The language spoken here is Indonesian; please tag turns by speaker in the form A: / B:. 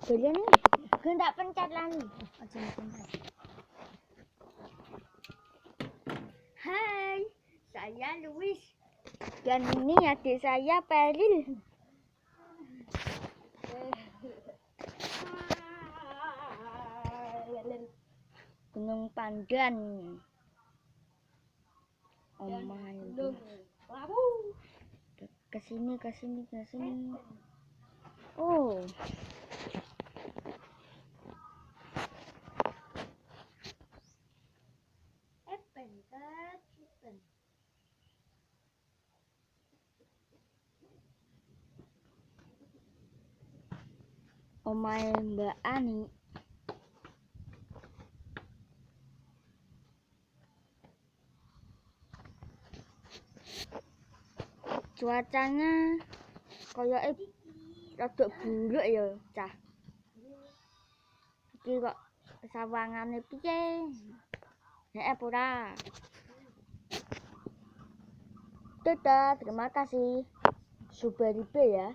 A: Belian nih. Gue ndak pencet lah nih. Aja pencet. Hai, saya Louis. Dan ini adik saya Peril. Gunung Pandan. Omah itu. Kesini. Oh. Omahe Mbak Ani. Cuacanya koyoke rada buruk ya, Cah. Iki kok sawangane piye? Nek ora. Dadah, terima kasih. Subaribe ya.